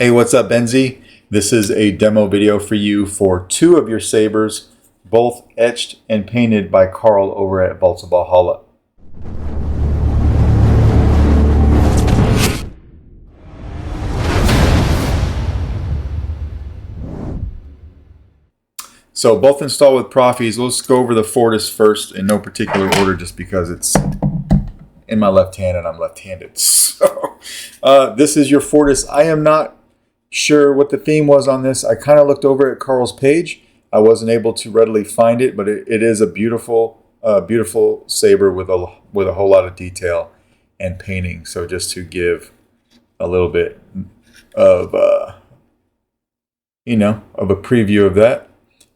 Hey, what's up, Benzie? This is a demo video for you for two of your sabers, both etched and painted by Carl over at Vaults of Valhalla. So both installed with Proffies. Let's go over the Fortis first in no particular order just because it's in my left hand and I'm left-handed. So this is your Fortis. I am not sure what the theme was on this. I kind of looked over at Carl's page. I wasn't able to readily find it, but it is a beautiful, beautiful saber with a whole lot of detail and painting. So just to give a little bit of of a preview of that.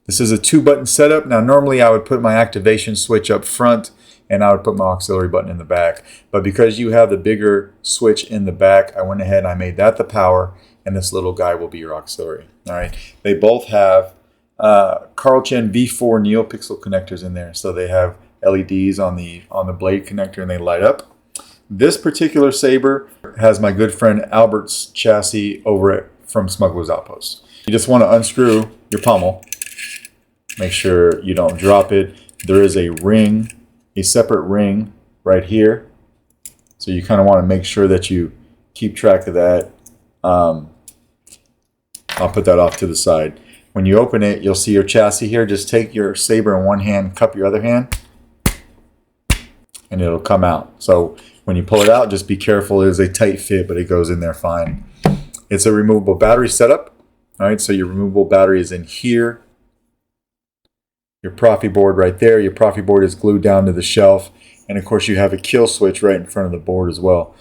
This is a 2-button setup. Now, normally I would put my activation switch up front and I would put my auxiliary button in the back. But because you have the bigger switch in the back, I went ahead and I made that the power, and this little guy will be your auxiliary. All right. They both have Carl Chen V4 Neopixel connectors in there. So they have LEDs on the blade connector and they light up. This particular saber has my good friend Albert's chassis over from Smuggler's Outpost. You just want to unscrew your pommel. Make sure you don't drop it. There is a ring, a separate ring right here. So you kind of want to make sure that you keep track of that. I'll put that off to the side. When you open it, you'll see your chassis here. Just take your saber in one hand, cup your other hand, and it'll come out. So when you pull it out, just be careful. It is a tight fit, but it goes in there fine. It's a removable battery setup. All right, so your removable battery is in here. Your Proffie board right there. Your Proffie board is glued down to the shelf. And of course you have a kill switch right in front of the board as well.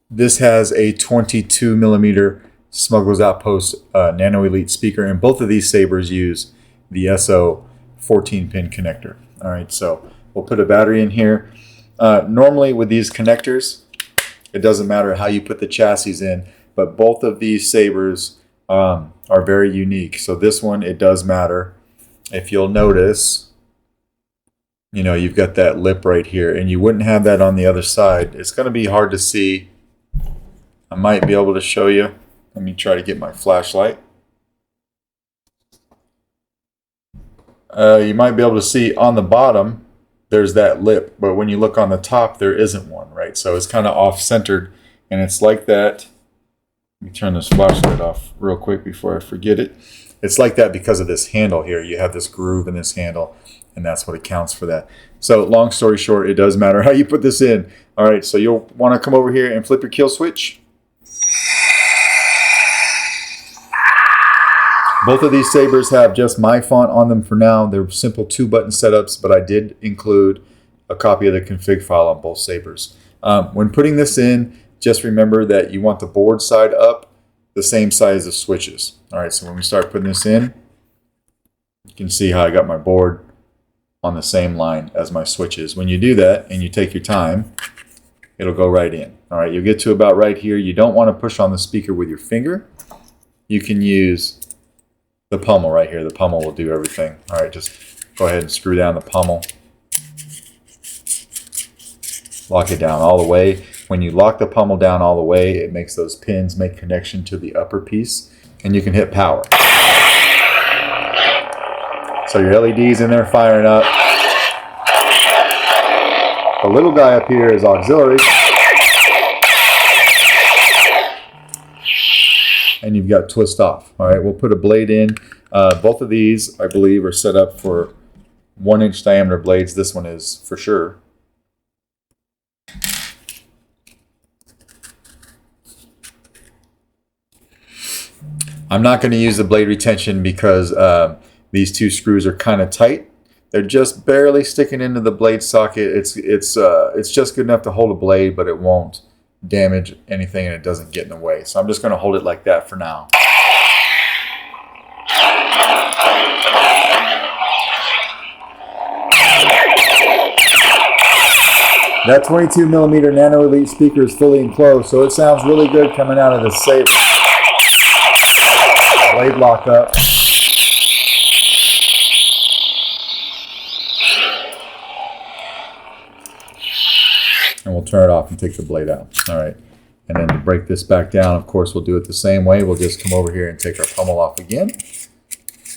This has a 22mm Smuggler's Outpost Nano Elite speaker. And both of these sabers use the SO 14-pin connector. All right, so we'll put a battery in here. Normally with these connectors, it doesn't matter how you put the chassis in. But both of these sabers are very unique. So this one, it does matter. If you'll notice, you've got that lip right here, and you wouldn't have that on the other side. It's going to be hard to see. I might be able to show you. Let me try to get my flashlight. You might be able to see on the bottom, there's that lip, but when you look on the top, there isn't one, right? So it's kind of off-centered, and it's like that. Let me turn this flashlight off real quick before I forget it. It's like that because of this handle here. You have this groove in this handle, and that's what accounts for that. So long story short, it does matter how you put this in. All right, so you'll want to come over here and flip your kill switch. Both of these sabers have just my font on them for now. They're simple 2-button setups, but I did include a copy of the config file on both sabers. When putting this in, just remember that you want the board side up the same size as switches. All right, so when we start putting this in, you can see how I got my board on the same line as my switches. When you do that and you take your time, it'll go right in. All right, you'll get to about right here. You don't want to push on the speaker with your finger. You can use the pommel right here. The pommel will do everything. All right, just go ahead and screw down the pommel. Lock it down all the way. When you lock the pommel down all the way, it makes those pins make connection to the upper piece, and you can hit power. So your LED's in there firing up. The little guy up here is auxiliary. And you've got twist off. All right, we'll put a blade in. Both of these, I believe, are set up for 1-inch diameter blades. This one is for sure. I'm not going to use the blade retention because these two screws are kind of tight. They're just barely sticking into the blade socket. It's just good enough to hold a blade, but it won't damage anything and it doesn't get in the way. So I'm just going to hold it like that for now. That 22mm Nano Elite speaker is fully enclosed, so it sounds really good coming out of the saber. Blade lock up. And we'll turn it off and take the blade out. All right. And then to break this back down, of course, we'll do it the same way. We'll just come over here and take our pommel off again,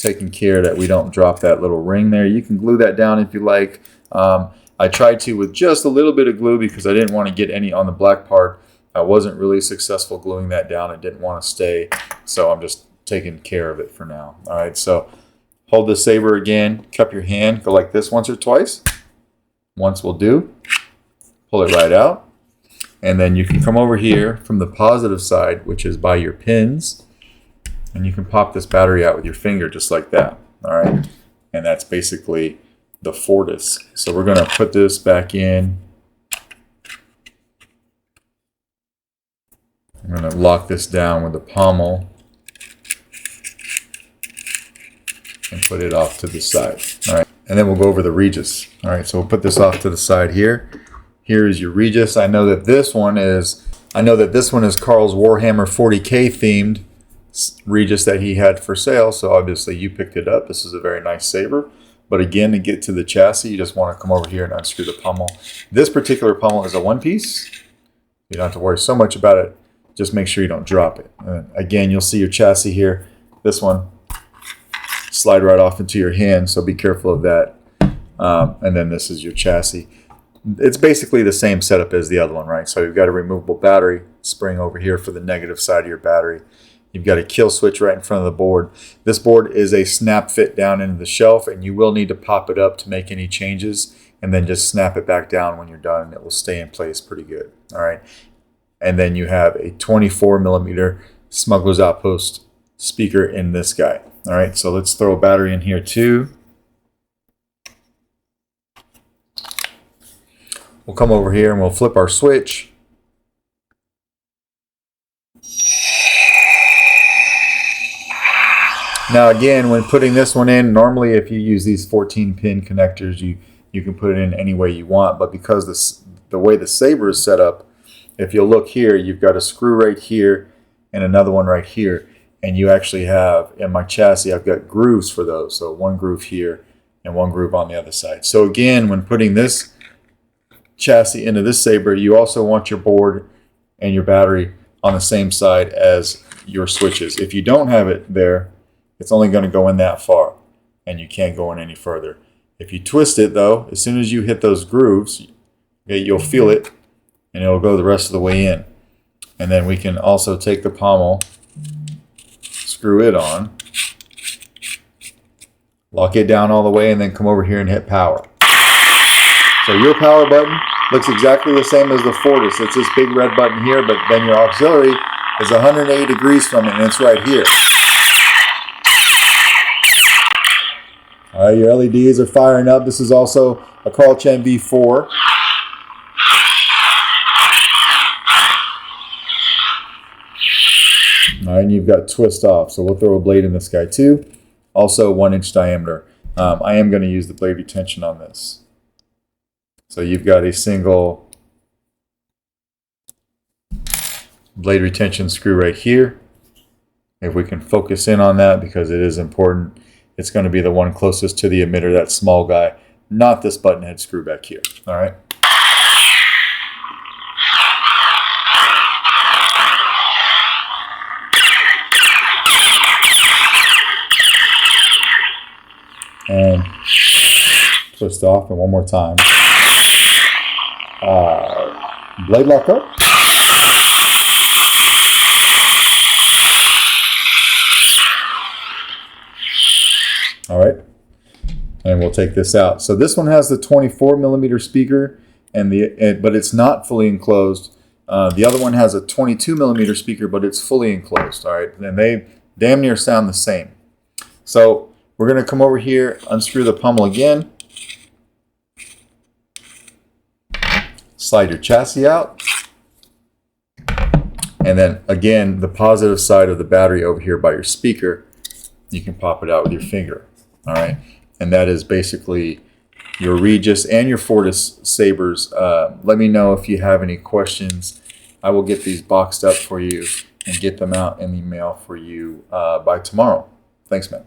taking care that we don't drop that little ring there. You can glue that down if you like. I tried to with just a little bit of glue because I didn't want to get any on the black part. I wasn't really successful gluing that down. I didn't want to stay, so I'm just taking care of it for now. All right, so hold the saber again, cup your hand, go like this once or twice. Once will do. Pull it right out. And then you can come over here from the positive side, which is by your pins, and you can pop this battery out with your finger just like that. All right, and that's basically the Fortis. So we're going to put this back in. I'm going to lock this down with the pommel and put it off to the side. All right, and then we'll go over the Regiis. All right, so we'll put this off to the side here. Here is your Regiis. I know that this one is Carl's Warhammer 40K themed Regiis that he had for sale. So obviously you picked it up. This is a very nice saber. But again, to get to the chassis, you just want to come over here and unscrew the pommel. This particular pommel is a one piece. You don't have to worry so much about it. Just make sure you don't drop it. And again, you'll see your chassis here. This one slide right off into your hand, so be careful of that. And then this is your chassis. It's basically the same setup as the other one, right? So you've got a removable battery spring over here for the negative side of your battery. You've got a kill switch right in front of the board. This board is a snap fit down into the shelf, and you will need to pop it up to make any changes, and then just snap it back down when you're done, and it will stay in place pretty good. All right. And then you have a 24mm Smuggler's Outpost speaker in this guy. All right, so let's throw a battery in here too. We'll come over here and we'll flip our switch. Now again, when putting this one in, normally if you use these 14-pin connectors, you can put it in any way you want, but because the way the saber is set up, if you'll look here, you've got a screw right here and another one right here. And you actually have, in my chassis, I've got grooves for those. So one groove here and one groove on the other side. So again, when putting this chassis into this saber, you also want your board and your battery on the same side as your switches. If you don't have it there, it's only going to go in that far and you can't go in any further. If you twist it though, as soon as you hit those grooves, okay, you'll feel it and it'll go the rest of the way in. And then we can also take the pommel, screw it on, lock it down all the way, and then come over here and hit power. So your power button looks exactly the same as the Fortis. It's this big red button here, but then your auxiliary is 180 degrees from it, and it's right here. All right, your LEDs are firing up. This is also a Carl Chen V4. All right, and you've got twist off, so we'll throw a blade in this guy too. Also 1-inch diameter. I am going to use the blade retention on this. So you've got a single blade retention screw right here. If we can focus in on that, because it is important, it's going to be the one closest to the emitter, that small guy, not this button head screw back here. All right. And twist off, and one more time. Blade lock up. All right, and we'll take this out. So this one has the 24mm speaker, but it's not fully enclosed. The other one has a 22mm speaker, but it's fully enclosed. All right, and they damn near sound the same. So we're going to come over here, unscrew the pommel again, slide your chassis out, and then again, the positive side of the battery over here by your speaker, you can pop it out with your finger. All right, and that is basically your Regiis and your Fortis sabers. Let me know if you have any questions. I will get these boxed up for you and get them out in the mail for you by tomorrow. Thanks, man.